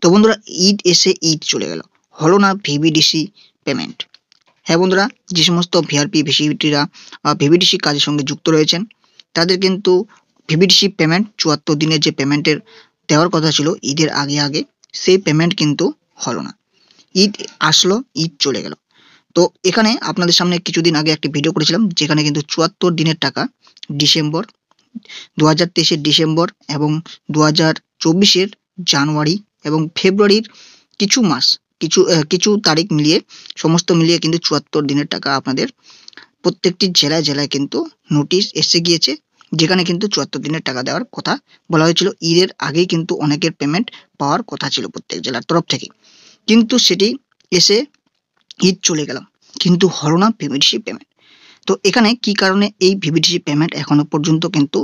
তো বন্ধুরা ঈদ এসে ঈদ চলে গেল, হলো না ভিভিডিসি পেমেন্ট। হ্যাঁ বন্ধুরা, যে সমস্ত ভিআরপি ভিসিটিরা ভিভিডিসি কাজের সঙ্গে যুক্ত রয়েছেন তাদের কিন্তু ভিভিডিসি পেমেন্ট ৭৪ দিনের যে পেমেন্টের দেওয়ার কথা ছিল ঈদের আগে আগে, সেই পেমেন্ট কিন্তু হলো না। ঈদ আসলো, ঈদ চলে গেল। তো এখানে আপনাদের সামনে কিছুদিন আগে একটি ভিডিও করেছিলাম যেখানে কিন্তু ৭৪ দিনের টাকা ডিসেম্বর ২০২৩-এর ডিসেম্বর এবং ২০২৪-এর জানুয়ারি এবং ফেব্রুয়ারির কিছু মাস কিছু তারিখ মিলিয়ে সমস্ত মিলিয়ে কিন্তু ৭৪ দিনের টাকা আপনাদের প্রত্যেকটি জেলায় জেলায় কিন্তু নোটিশ এসে গিয়েছে, যেখানে কিন্তু ৭৪ দিনের টাকা দেওয়ার কথা বলা হয়েছিল। ঈদের আগেই কিন্তু অনেকের পেমেন্ট পাওয়ার কথা ছিল প্রত্যেক জেলার তরফ থেকে, কিন্তু সেটি এসে ঈদ চলে গেল, কিন্তু হলো না ভিভিডিসি পেমেন্ট। তো এখানে কি কারণে এই ভিভিডিসি পেমেন্ট এখনো পর্যন্ত কিন্তু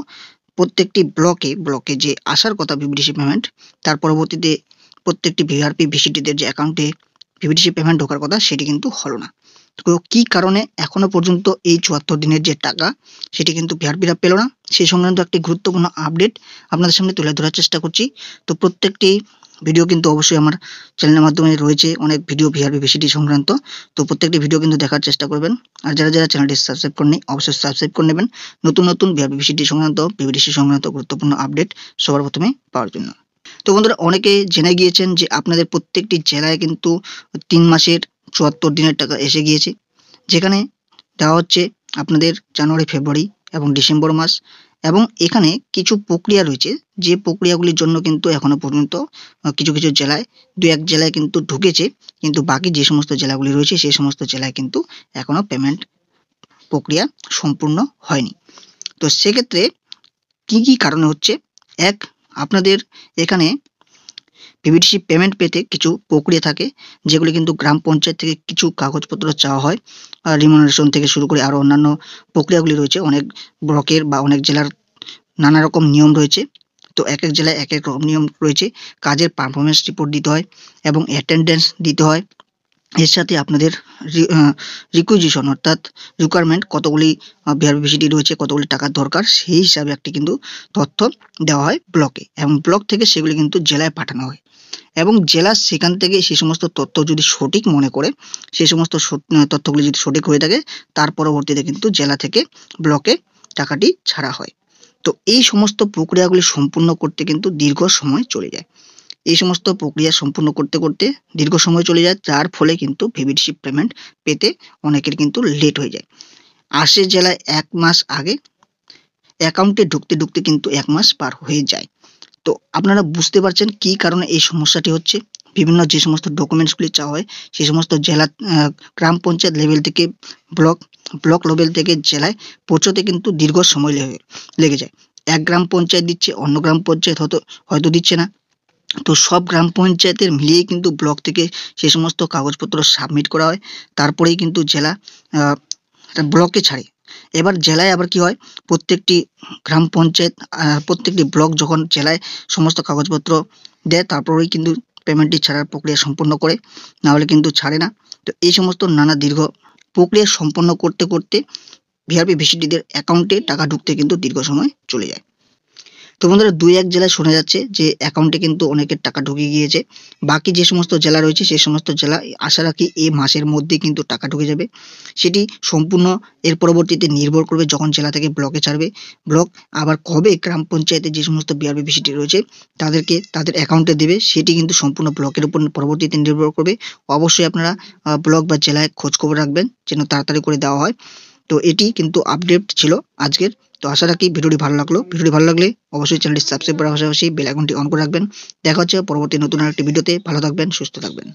প্রত্যেকটি ব্লকে যে আসার কথা ভিভিডিসি পেমেন্ট, তার পরবর্তীতে প্রত্যেকটি ভিআরপি ভিসিটিদের যে অ্যাকাউন্টে ভিভিডিসি পেমেন্ট ঢোকার কথা সেটি কিন্তু হলো না। তো কি কারণে এখনো পর্যন্ত এই ৭৪ দিনের যে টাকা সেটি কিন্তু ভিআরপিরা পেল না, সেই সংক্রান্ত একটি গুরুত্বপূর্ণ আপডেট আপনাদের সামনে তুলে ধরার চেষ্টা করছি। তো প্রত্যেকটি ভিডিও কিন্তু অবশ্যই আমার চ্যানেলের মাধ্যমে রয়েছে, অনেক ভিডিও ভিআরপি ভিসিটি সংক্রান্ত। তো প্রত্যেকটি ভিডিও কিন্তু দেখার চেষ্টা করবেন, আর যারা যারা চ্যানেলটি সাবস্ক্রাইব করেননি অবশ্যই সাবস্ক্রাইব করে নেবেন নতুন নতুন ভিআরপি ভিসিটি সংক্রান্ত ভিভিডিসি সংক্রান্ত গুরুত্বপূর্ণ আপডেট সবার প্রথমে পাওয়ার জন্য। তো বন্ধুরা, অনেকে জেনে গিয়েছেন যে আপনাদের প্রত্যেকটি জেলায় কিন্তু ৩ মাসের ৭৪ দিনের টাকা এসে গিয়েছে, যেখানে দেওয়া হচ্ছে আপনাদের জানুয়ারি, ফেব্রুয়ারি এবং ডিসেম্বর মাস। এবং এখানে কিছু প্রক্রিয়া রয়েছে, যে প্রক্রিয়াগুলির জন্য কিন্তু এখনো পর্যন্ত কিছু কিছু জেলায় ২-১ জেলায় কিন্তু ঢুকেছে, কিন্তু বাকি যে সমস্ত জেলাগুলি রয়েছে সেই সমস্ত জেলায় কিন্তু এখনো পেমেন্ট প্রক্রিয়া সম্পূর্ণ হয়নি। তো সেক্ষেত্রে কি কি কারণে হচ্ছে? এক, আপনাদের এখানে ভিভিডিসি পেমেন্ট পেতে কিছু প্রক্রিয়া থাকে, যেগুলি কিন্তু গ্রাম পঞ্চায়েত থেকে কিছু কাগজপত্র চাওয়া হয়, রিমুনারেশন থেকে শুরু করে আরও অন্যান্য প্রক্রিয়াগুলি রয়েছে। অনেক ব্লকের বা অনেক জেলার নানা রকম নিয়ম রয়েছে। তো এক এক জেলায় এক এক রকম নিয়ম রয়েছে। কাজের পারফরমেন্স রিপোর্ট দিতে হয় এবং অ্যাটেন্ডেন্স দিতে হয়। এর সাথে আপনাদের রিকুইজিশন অর্থাৎ রিকোয়ারমেন্ট কতগুলি ভিআরপি ভিসিটি রয়েছে, কতগুলি টাকার দরকার, সেই হিসাবে একটি কিন্তু তথ্য দেওয়া হয় ব্লকে, এবং ব্লক থেকে সেগুলি কিন্তু জেলায় পাঠানো হয়। এবং জেলা সেখান থেকে সেই সমস্ত তথ্য যদি সঠিক মনে করে, সেই সমস্ত তথ্যগুলি যদি সঠিক হয়ে থাকে, তার পরবর্তীতে কিন্তু জেলা থেকে ব্লকে টাকাটি ছাড়া হয়। তো এই সমস্ত প্রক্রিয়াগুলি সম্পূর্ণ করতে কিন্তু দীর্ঘ সময় চলে যায়। এই সমস্ত প্রক্রিয়া সম্পূর্ণ করতে করতে দীর্ঘ সময় চলে যায়, যার ফলে কিন্তু ভিভিডিসি পেমেন্ট পেতে অনেকের কিন্তু লেট হয়ে যায়। আসে জেলায় ১ মাস আগে, অ্যাকাউন্টে ঢুকতে ঢুকতে কিন্তু ১ মাস পার হয়ে যায়। তো আপনারা বুঝতে পারছেন কি কারণে এই সমস্যাটি হচ্ছে। বিভিন্ন যে সমস্ত ডকুমেন্টসগুলি চাওয়া হয় সেই সমস্ত জেলা গ্রাম পঞ্চায়েত লেভেল থেকে ব্লক লেভেল থেকে জেলায় পৌঁছতে কিন্তু দীর্ঘ সময় লেগে যায়। এক গ্রাম পঞ্চায়েত দিচ্ছে, অন্য গ্রাম পঞ্চায়েত হয়তো দিচ্ছে না। তো সব গ্রাম পঞ্চায়েতের মিলিয়েই কিন্তু ব্লক থেকে সেই সমস্ত কাগজপত্র সাবমিট করা হয়, তারপরেই কিন্তু জেলা ব্লকে ছাড়ে। এবার জেলায় আবার কি হয়, প্রত্যেকটি গ্রাম পঞ্চায়েত প্রত্যেকটি ব্লক যখন জেলায় সমস্ত কাগজপত্র দেয়, তারপরেই কিন্তু পেমেন্টটি ছাড়ার প্রক্রিয়া সম্পন্ন করে, না হলে কিন্তু ছাড়ে না। তো এই সমস্ত নানা দীর্ঘ প্রক্রিয়া সম্পন্ন করতে করতে ভিআরপি ভিসিটিদের অ্যাকাউন্টে টাকা ঢুকতে কিন্তু দীর্ঘ সময় চলে যায়। তো বন্ধুরা, ২-১ জেলায় শোনা যাচ্ছে যে অ্যাকাউন্টে কিন্তু অনেকের টাকা ঢুকে গিয়েছে। বাকি যে সমস্ত জেলা রয়েছে সেই সমস্ত জেলা আশা রাখি এই মাসের মধ্যে কিন্তু টাকা ঢুকে যাবে। সেটি সম্পূর্ণ এর পরবর্তীতে নির্ভর করবে যখন জেলা থেকে ব্লকে ছাড়বে। ব্লক আবার কবে গ্রাম পঞ্চায়েতে যে সমস্ত ভিআরপি ভিসিটি রয়েছে তাদেরকে তাদের অ্যাকাউন্টে দেবে, সেটি কিন্তু সম্পূর্ণ ব্লকের উপর পরবর্তীতে নির্ভর করবে। অবশ্যই আপনারা ব্লক বা জেলায় খোঁজখবর রাখবেন যেন তাড়াতাড়ি করে দেওয়া হয়। তো এটি কিন্তু আপডেট ছিল আজকের। তো আশা রাখি ভিডিওটি ভালো লাগলো। ভিডিওটি ভালো লাগলে অবশ্যই চ্যানেলটি সাবস্ক্রাইব করার পাশাপাশি বেল আইকনটি অন করে রাখবেন। দেখা হচ্ছে পরবর্তী নতুন আরেকটি ভিডিওতে। ভালো থাকবেন, সুস্থ থাকবেন।